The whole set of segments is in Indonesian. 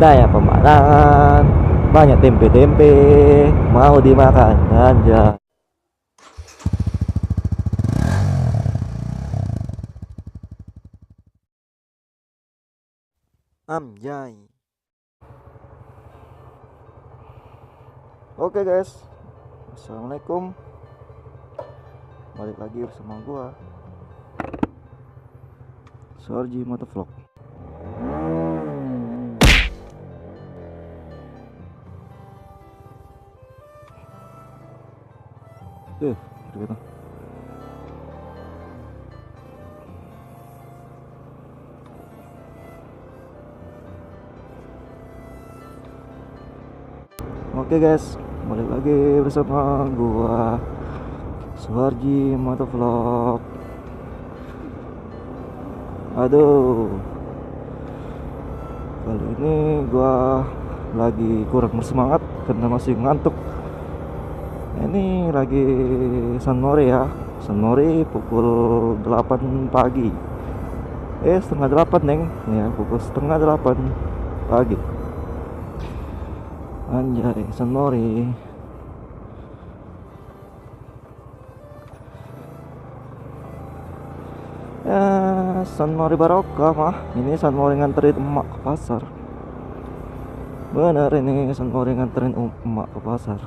indahnya pemandangan, banyak tempe-tempe mau dimakan aja. Amjay. Oke guys, assalamualaikum, balik lagi bersama gua Sorji Motovlog. Gitu. Oke guys, balik lagi bersama gua Suharji Motovlog. Aduh, kali ini gua lagi kurang bersemangat karena masih ngantuk. Ini lagi sunmori ya, sunmori pukul 8 pagi. Setengah 8 neng, ya pukul setengah 8 pagi. Anjay, sunmori. Ya, sunmori barokah mah. Ini sunmori nganterin emak ke pasar. Bener, ini sunmori nganterin emak ke pasar.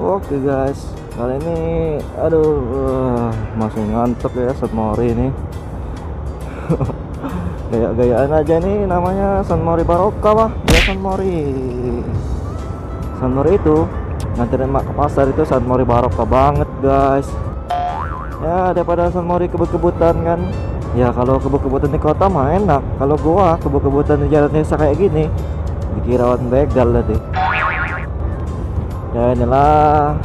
Oke guys, kali ini masih ngantuk ya sunmori ini. Gaya-gayaan aja nih, namanya sunmori barokah mah. Ya sunmori itu nganterin mak ke pasar, itu sunmori barokah banget guys. Ya daripada sunmori kebut-kebutan kan. Ya kalau kebut-kebutan di kota mah enak. Kalau gua kebut-kebutan di jalan desa kayak gini, dikira orang begal tadi. Ya inilah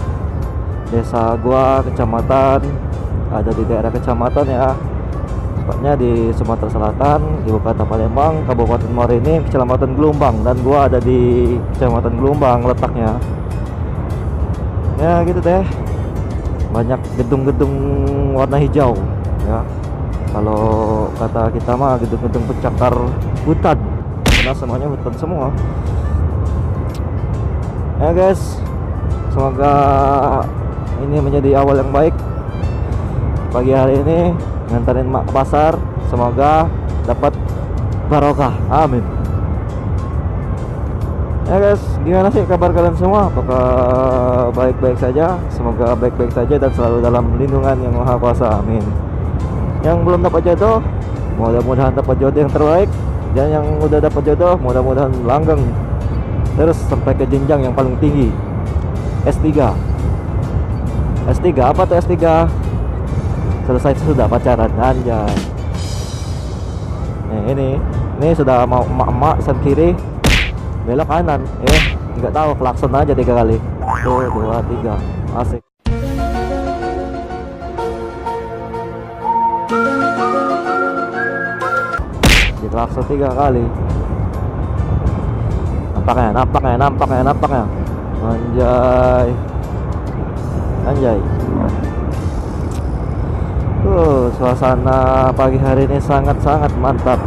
desa gua, kecamatan, ada di daerah kecamatan ya, tepatnya di Sumatera Selatan, Ibu Kota Palembang, Kabupaten Muarini, Kecamatan Gelombang, dan gua ada di Kecamatan Gelombang letaknya. Ya gitu deh, banyak gedung-gedung warna hijau ya. Kalau kata kita mah gedung-gedung pencakar hutan, karena semuanya hutan semua. Ya guys, semoga ini menjadi awal yang baik. Pagi hari ini nganterin mak ke pasar, semoga dapat barokah, amin. Ya guys, gimana sih kabar kalian semua? Apakah baik-baik saja? Semoga baik-baik saja dan selalu dalam lindungan yang maha kuasa, amin. Yang belum dapat jodoh, mudah-mudahan dapat jodoh yang terbaik. Dan yang udah dapat jodoh, mudah-mudahan langgeng terus sampai ke jenjang yang paling tinggi, S3. S3 apa tuh S3? Selesai sudah pacaran, anjay. Ini sudah mau emak-emak sen kiri, belok kanan. Nggak tahu, klakson aja 3 kali. 1, 2, 3, asik. Di klakson 3 kali. Nampaknya. Anjay. Suasana pagi hari ini sangat-sangat mantap.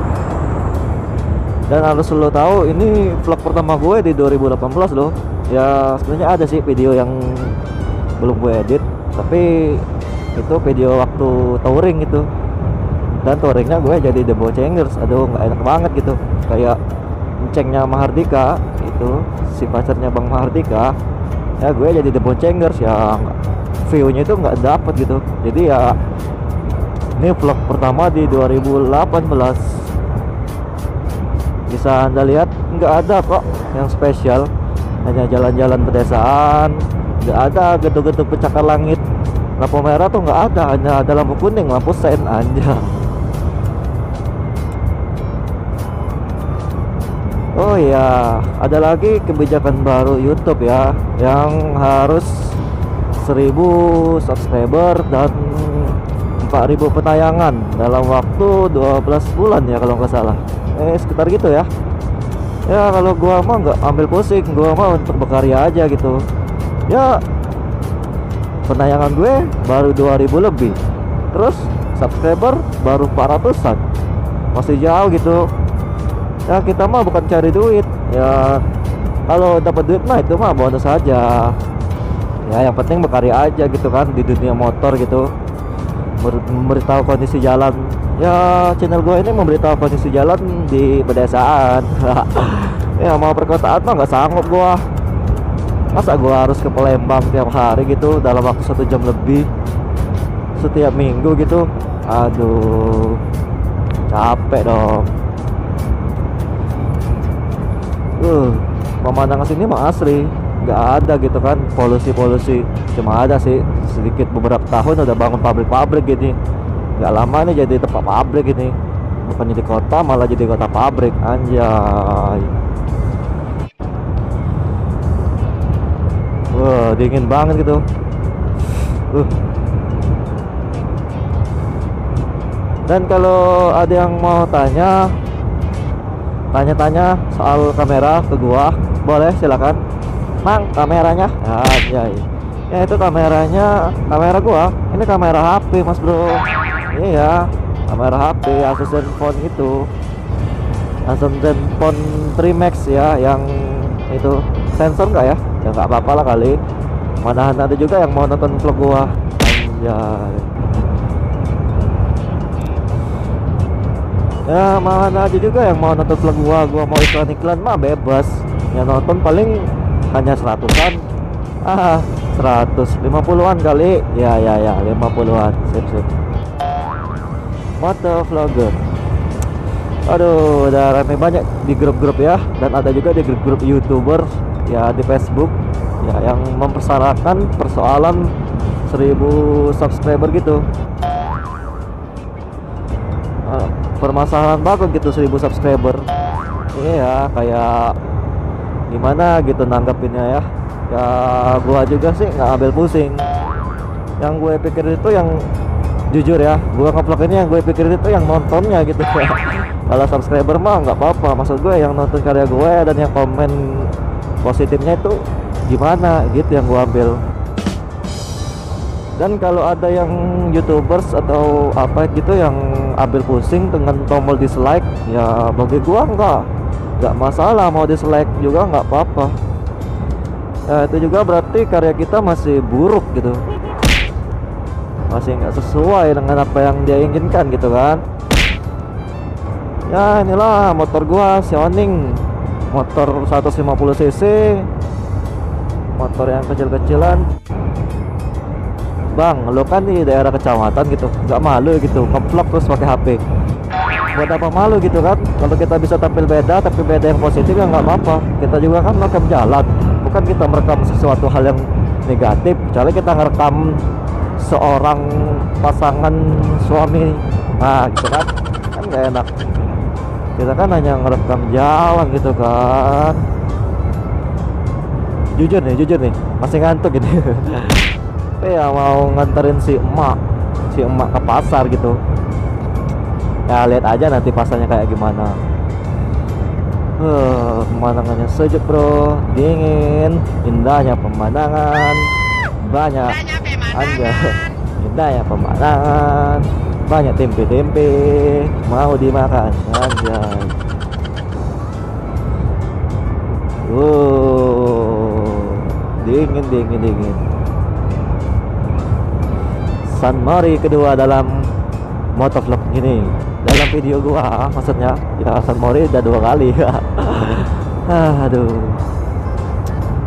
Dan harus lo tahu, ini vlog pertama gue di 2018 loh. Ya sebenarnya ada sih video yang belum gue edit, tapi itu video waktu touring gitu. Dan touringnya gue jadi The Bocengers. Aduh, nggak enak banget gitu. Kayak cengnya Mahardika itu, si pacarnya Bang Mahardika. Ya gue jadi The Bocengers yang view-nya itu nggak dapet gitu. Jadi ya ini vlog pertama di 2018. Bisa anda lihat, nggak ada kok yang spesial, hanya jalan-jalan pedesaan, nggak ada gedung-gedung pencakar langit, lampu merah tuh nggak ada, hanya ada lampu kuning, lampu sen aja. Oh iya, ada lagi kebijakan baru YouTube ya, yang harus 1000 subscriber dan 4000 penayangan dalam waktu 12 bulan ya kalau nggak salah. Sekitar gitu ya. Ya kalau gua mah nggak ambil pusing, gua mah untuk berkarya aja gitu. Ya penayangan gue baru 2000 lebih, terus subscriber baru 400-an, masih jauh gitu. Ya kita mah bukan cari duit ya, kalau dapat duit mah itu mah bonus saja ya, yang penting berkarya aja gitu kan di dunia motor gitu. Memberitahu kondisi jalan ya, channel gue ini memberitahu kondisi jalan di pedesaan. Ya mau perkotaan mah nggak sanggup gua, masa gua harus ke Palembang tiap hari gitu dalam waktu 1 jam lebih setiap minggu gitu. Aduh, capek dong. Pemandangan sini mah asri, nggak ada gitu kan polusi. Cuma ada sih sedikit, beberapa tahun udah bangun pabrik-pabrik gini. Nggak lama nih jadi tempat pabrik ini, bukan jadi kota malah jadi kota pabrik. Anjay. Wah, dingin banget gitu. Dan kalau ada yang mau tanya-tanya soal kamera ke gua, boleh silakan. Mang, kameranya? Anjay. Ya itu kameranya, kamera gua. Ini kamera HP, Mas Bro. Iya, kamera HP Asus Zenfone itu. Asus Zenfone 3 Max ya, yang itu sensor enggak ya? Ya nggak apa-apa lah kali. Manahan ada juga yang mau nonton vlog gua. Anjay. Ya mana aja juga yang mau nonton vlog gua mau iklan mah bebas. Yang nonton paling hanya 100-an. 150-an kali. Ya 50-an. Sip. Moto vlogger. Aduh, udah rame banyak di grup-grup ya, dan ada juga di grup-grup YouTuber ya di Facebook ya, yang mempersarakan persoalan 1000 subscriber gitu. Permasalahan banget gitu 1000 subscriber. Iya, kayak gimana gitu nanggapinnya ya. Ya gua juga sih nggak ambil pusing. Yang gue pikir itu, yang jujur ya, gua nge-vlog ini yang gue pikir itu yang nontonnya gitu. Kalau subscriber mah nggak apa-apa, maksud gue yang nonton karya gue dan yang komen positifnya itu gimana gitu yang gua ambil. Dan kalau ada yang YouTubers atau apa gitu yang ambil pusing dengan tombol dislike, ya bagi gua nggak masalah, mau dislike juga nggak apa-apa. Ya itu juga berarti karya kita masih buruk gitu, masih nggak sesuai dengan apa yang dia inginkan gitu kan. Ya inilah motor gua Sioning, motor 150 cc, motor yang kecil-kecilan. Bang, lo kan di daerah kecamatan gitu, nggak malu gitu nge-vlog terus pakai HP? Buat apa malu gitu kan? Kalau kita bisa tampil beda, tapi beda yang positif ya nggak apa-apa. Kita juga kan merekam jalan, bukan kita merekam sesuatu hal yang negatif. Kecuali kita ngerekam seorang pasangan suami, nah gitu kan nggak enak. Kita kan hanya ngerekam jalan gitu kan. Jujur nih, masih ngantuk gitu. Ya mau nganterin si emak ke pasar gitu. Ya lihat aja nanti pasarnya kayak gimana. Pemandangannya sejuk bro, dingin, indahnya pemandangan, banyak indahnya pemandangan, banyak tempe mau dimakan, anjay. Dingin. Sunmori kedua dalam motovlog ini, dalam video gua maksudnya. Ya Sunmori udah 2 kali. Aduh.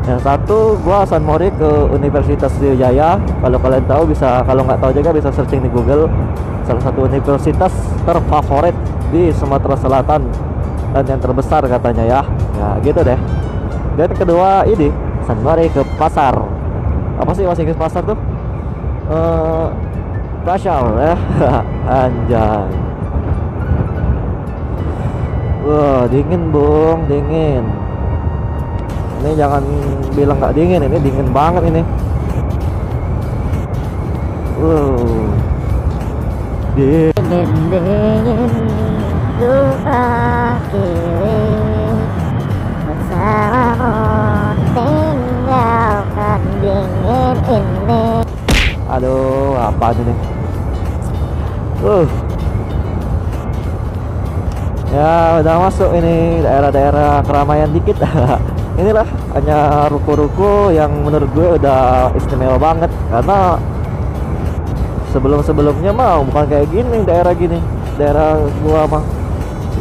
Yang satu gua Sunmori ke Universitas Sriwijaya. Kalau kalian tahu bisa, kalau nggak tahu juga bisa searching di Google. Salah satu universitas terfavorit di Sumatera Selatan dan yang terbesar katanya ya. Ya gitu deh. Dan kedua ini Sunmori ke pasar. Apa sih bahasa Inggris pasar tuh? Pasar ya. Anjay. Wah, dingin bung, dingin. Ini jangan bilang nggak dingin, ini dingin banget ini. Wow, dingin. Ku akhiri bersamamu, tinggalkan dingin ini. Aduh, apa ini? Ya udah masuk ini daerah-daerah keramaian dikit. Inilah hanya ruko-ruko yang menurut gue udah istimewa banget, karena sebelum-sebelumnya mah bukan kayak gini. Daerah gua mah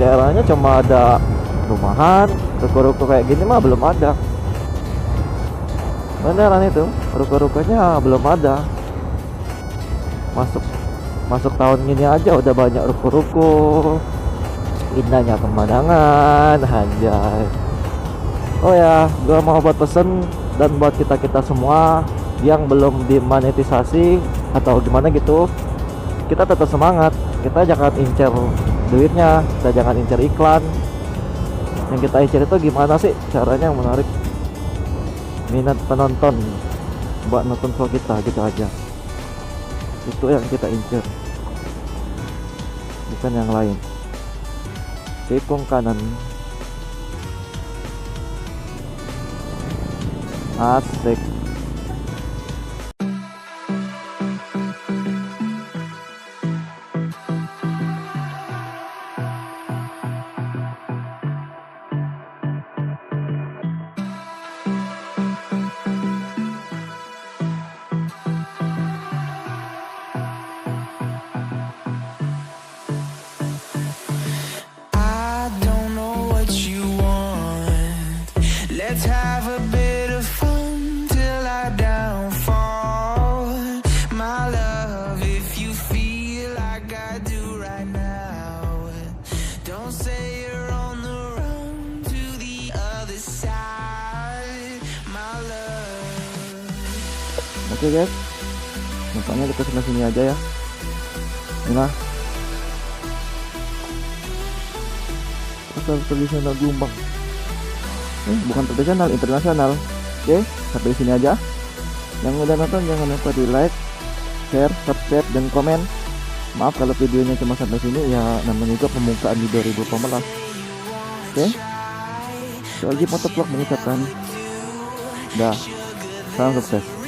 daerahnya cuma ada rumahan, ruko-ruko kayak gini mah belum ada. Beneran itu, ruko-rukonya belum ada. Masuk tahun ini aja udah banyak ruko-ruko. Indahnya pemandangan, anjay. Oh ya, gua mau buat pesen dan buat kita semua yang belum dimonetisasi atau gimana gitu, kita tetap semangat. Kita jangan incer duitnya, kita jangan incer iklan. Yang kita incer itu gimana sih caranya yang menarik minat penonton buat nonton vlog kita, gitu aja. Itu yang kita incer, bukan yang lain. Tikung kanan, asik. Let's have a bit of fun till I downfall. My love, if you feel like I do right now, don't say you're on the run to the other side, my love. Oke guys, nampaknya kita sampai sini aja ya. Nah, asal tradisional Jombang. Bukan tradisional, internasional. Oke, sampai sini aja. Yang udah nonton jangan lupa di like, share, subscribe, dan komen. Maaf kalau videonya cuma sampai sini, ya namanya juga pembukaan di 2018. Oke, Soalnya Motovlog mengucapkan dah, salam sukses.